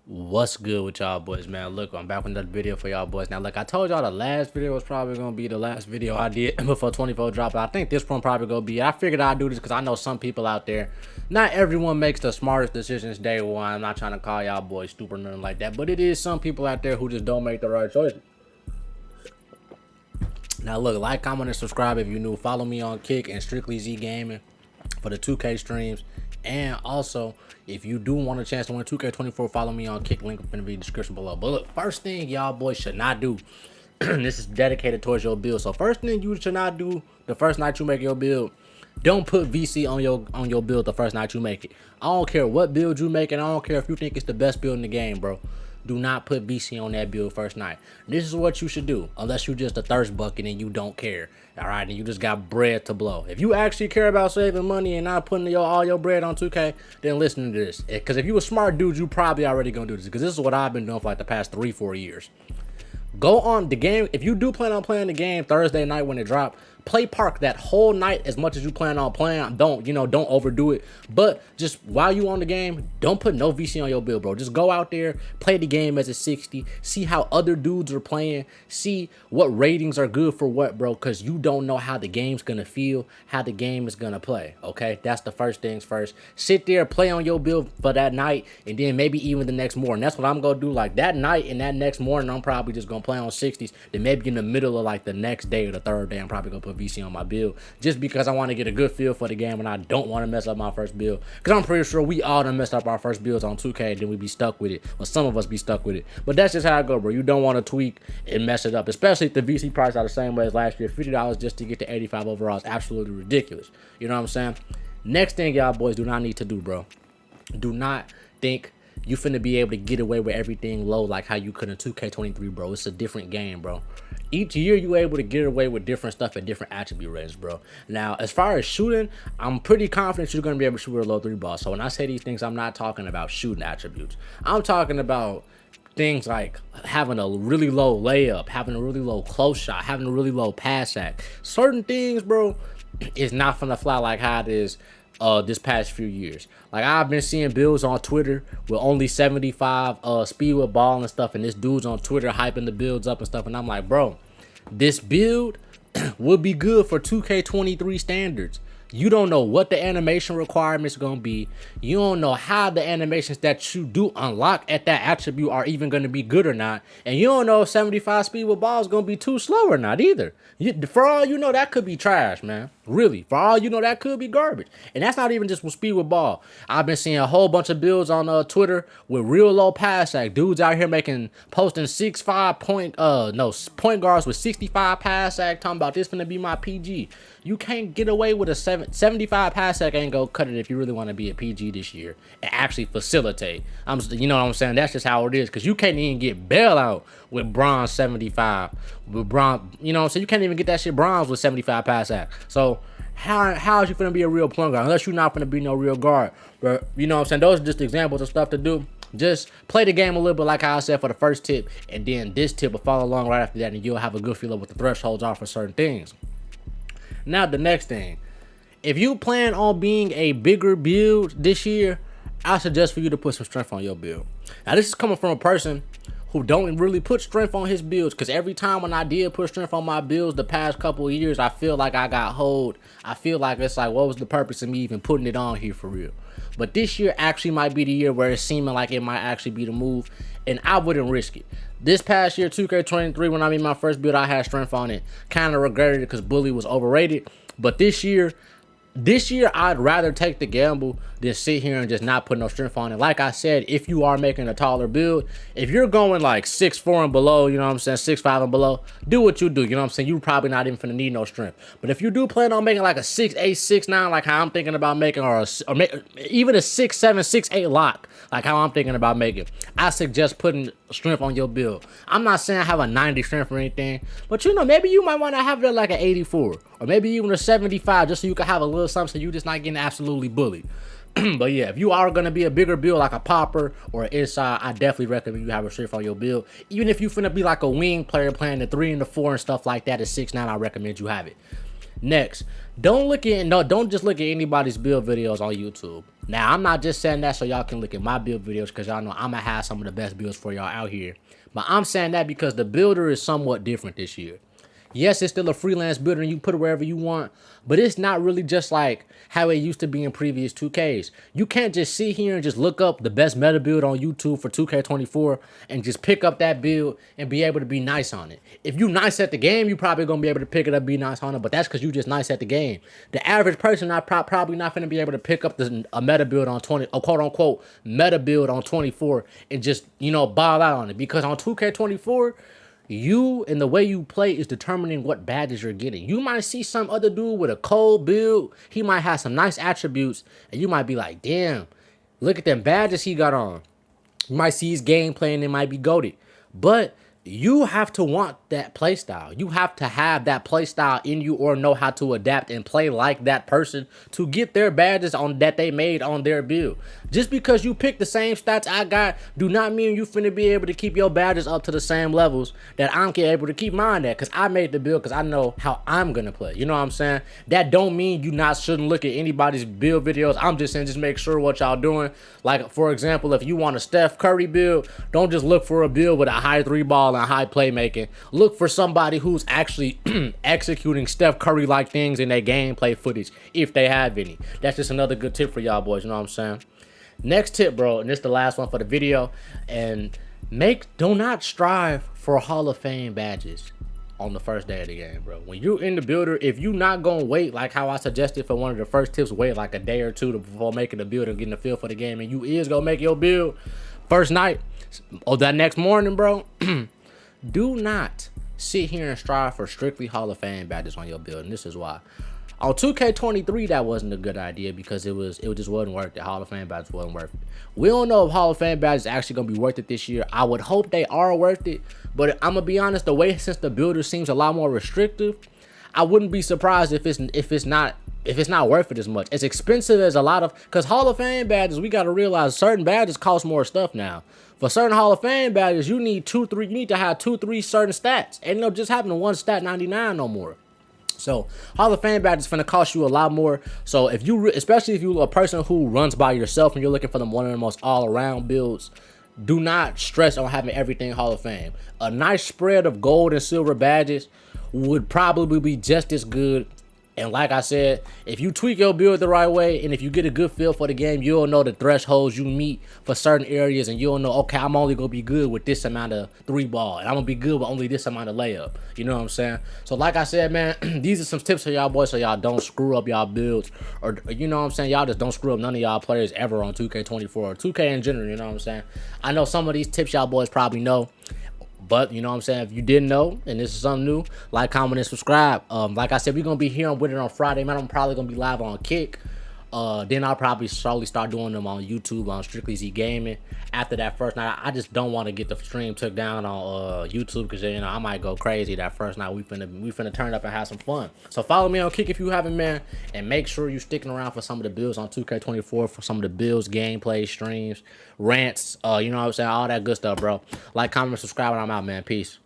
What's good with y'all boys, man? Look, I'm back with another video for y'all boys. Now, look, I told y'all the last video was probably gonna be the last video I did before 24 dropped. I think this one probably gonna be. I figured I'd do this because I know some people out there. Not everyone makes the smartest decisions day one. I'm not trying to call y'all boys stupid or nothing like that, but it is some people out there who just don't make the right choices. Now, look, like, comment, and subscribe if you're new. Follow me on Kick and StrictlyZ Gaming for the 2K streams. And also, if you do want a chance to win 2K24, follow me on Kick. Link up in the video description below. But look, first thing y'all boys should not do. This is dedicated towards your build. So first thing you should not do the first night you make your build, don't put VC on your build the first night you make it. I don't care what build you make, and I don't care if you think it's the best build in the game, bro. Do not put VC on that build first night. This is what you should do, unless you just a thirst bucket and you don't care. All right, and you just got bread to blow. If you actually care about saving money and not putting all your bread on 2K, then listen to this. Because if you a smart dude, you probably already gonna do this. Because this is what I've been doing for like the past 3-4 years. Go on the game. If you do plan on playing the game Thursday night when it drop, play park that whole night as much as you plan on playing. Don't overdo it. But just while you on the game, don't put no VC on your build, bro. Just go out there, play the game as a 60, see how other dudes are playing, see what ratings are good for what, bro, because you don't know how the game's gonna feel, how the game is gonna play. Okay, that's the first things first. Sit there, play on your build for that night, and then maybe even the next morning. That's what I'm gonna do. Like that night and that next morning, I'm probably just gonna play on 60s. Then maybe in the middle of like the next day or the third day, I'm probably gonna put VC on my build, just because I want to get a good feel for the game and I don't want to mess up my first build, because I'm pretty sure we all done messed up our first builds on 2K, then we be stuck with it, or some of us be stuck with it. But that's just how I go, bro. You don't want to tweak and mess it up, especially if the VC price are the same way as last year. $50 just to get to 85 overall is absolutely ridiculous. You know what I'm saying? Next thing y'all boys do not need to do, bro, do not think you finna be able to get away with everything low like how you could in 2K23, bro. It's a different game, bro. Each year you able to get away with different stuff at different attribute ranges, bro. Now, as far as shooting, I'm pretty confident you're gonna be able to shoot with a low 3 ball. So when I say these things, I'm not talking about shooting attributes. I'm talking about things like having a really low layup, having a really low close shot, having a really low pass act. Certain things, bro, is not gonna fly like how it is this past few years. Like, I've been seeing builds on Twitter with only 75 speed with ball and stuff, and this dude's on Twitter hyping the builds up and stuff, and I'm like, bro, this build would be good for 2K23 standards. You don't know what the animation requirements are going to be. You don't know how the animations that you do unlock at that attribute are even going to be good or not. And you don't know if 75 speed with ball is going to be too slow or not either. For all you know, that could be trash, man. Really. For all you know, that could be garbage. And that's not even just with speed with ball. I've been seeing a whole bunch of builds on Twitter with real low pass act. Dudes out here posting 6'5" point guards with 65 pass act, talking about this finna be my PG. You can't get away with a 75 pass act. Ain't go cut it if you really want to be a PG this year and actually facilitate. You know what I'm saying? That's just how it is, because you can't even get bailout with bronze 75. With bronze, you know what I'm saying? You can't even get that shit bronze with 75 pass act. So how is you finna be a real point guard unless you're not finna be no real guard? But you know what I'm saying? Those are just examples of stuff to do. Just play the game a little bit like how I said for the first tip, and then this tip will follow along right after that, and you'll have a good feel of what the thresholds are for certain things. Now, the next thing, if you plan on being a bigger build this year, I suggest for you to put some strength on your build. Now, this is coming from a person who don't really put strength on his builds, because every time when I did put strength on my builds the past couple of years, I feel like I got hold. I feel like it's like, what was the purpose of me even putting it on here for real? But this year actually might be the year where it's seeming like it might actually be the move, and I wouldn't risk it. This past year, 2K23, when I made my first build, I had strength on it. Kind of regretted it because Bully was overrated. But this year, I'd rather take the gamble than sit here and just not put no strength on it. Like I said, if you are making a taller build, if you're going like 6'4" and below, you know what I'm saying, 6'5" and below, do what you do, you know what I'm saying? You're probably not even finna need no strength. But if you do plan on making like a 6'8", 6'9", like how I'm thinking about making, or even a 6'7", 6'8" lock, like how I'm thinking about making, I suggest putting strength on your build. I'm not saying I have a 90 strength or anything, but you know, maybe you might want to have it like an 84, or maybe even a 75, just so you can have a little something so you just not getting absolutely bullied. But yeah, if you are going to be a bigger build like a popper or an inside, I definitely recommend you have a strength on your build. Even if you finna be like a wing player playing the 3 and the 4 and stuff like that at 6'9", I recommend you have it. Next, don't just look at anybody's build videos on YouTube. Now, I'm not just saying that so y'all can look at my build videos, because y'all know I'm going to have some of the best builds for y'all out here. But I'm saying that because the builder is somewhat different this year. Yes, it's still a freelance builder and you put it wherever you want, but it's not really just like how it used to be in previous 2Ks. You can't just sit here and just look up the best meta build on YouTube for 2K24 and just pick up that build and be able to be nice on it. If you nice at the game, you probably going to be able to pick it up and be nice on it, but that's because you just nice at the game. The average person probably not going to be able to pick up a meta build on 20, a quote unquote meta build on 24 and just, you know, ball out on it, because on 2K24, you and the way you play is determining what badges you're getting. You might see some other dude with a cold build. He might have some nice attributes, and you might be like, damn, look at them badges he got on. You might see his gameplay, and it might be goated. But you have to want that playstyle. You have to have that playstyle in you, or know how to adapt and play like that person to get their badges on that they made on their build. Just because you pick the same stats I got, do not mean you finna be able to keep your badges up to the same levels that I'm able to keep mine at. Because I made the build because I know how I'm gonna play. You know what I'm saying? That don't mean you shouldn't look at anybody's build videos. I'm just saying, just make sure what y'all doing. Like, for example, if you want a Steph Curry build, don't just look for a build with a high 3-ball and high playmaking. Look for somebody who's actually executing Steph Curry like things in their gameplay footage, if they have any. That's just another good tip for y'all boys. You know what I'm saying? Next tip, bro, and this is the last one for the video. And do not strive for Hall of Fame badges on the first day of the game, bro. When you're in the builder, if you not gonna wait, like how I suggested for one of the first tips, wait like a day or two before making the build and getting the feel for the game, and you is gonna make your build first night or that next morning, bro, do not sit here and strive for strictly Hall of Fame badges on your build. And this is why. On 2K23, that wasn't a good idea, because it just wasn't worth it. Hall of Fame badges wasn't worth it. We don't know if Hall of Fame badges actually gonna be worth it this year. I would hope they are worth it, but I'm gonna be honest, the way since the builder seems a lot more restrictive, I wouldn't be surprised if it's not worth it as much. As expensive as a lot of, because Hall of Fame badges, we gotta realize certain badges cost more stuff now. For certain Hall of Fame badges, you need you need to have 2-3 certain stats. And no just having one stat 99 no more. So Hall of Fame badges finna cost you a lot more. So if you, especially if you're a person who runs by yourself and you're looking for one of the most all-around builds, do not stress on having everything Hall of Fame. A nice spread of gold and silver badges would probably be just as good. And like I said, if you tweak your build the right way, and if you get a good feel for the game, you'll know the thresholds you meet for certain areas, and you'll know, okay, I'm only going to be good with this amount of 3-ball, and I'm going to be good with only this amount of layup. You know what I'm saying? So like I said, man, these are some tips for y'all boys so y'all don't screw up y'all builds, or you know what I'm saying, y'all just don't screw up none of y'all players ever on 2K24 or 2K in general, you know what I'm saying? I know some of these tips y'all boys probably know, but you know what I'm saying, if you didn't know and this is something new, like, comment, and subscribe. Like I said, we're gonna be here with it on Friday, man. I'm probably gonna be live on Kick. Then I'll probably slowly start doing them on YouTube on StrictlyZ Gaming. After that first night, I just don't want to get the stream took down on YouTube, because you know I might go crazy that first night. We finna turn up and have some fun. So follow me on Kick if you haven't, man, and make sure you sticking around for some of the builds on 2K24, for some of the builds, gameplay, streams, rants, you know what I'm saying, all that good stuff, bro. Like, comment, subscribe, and I'm out, man. Peace.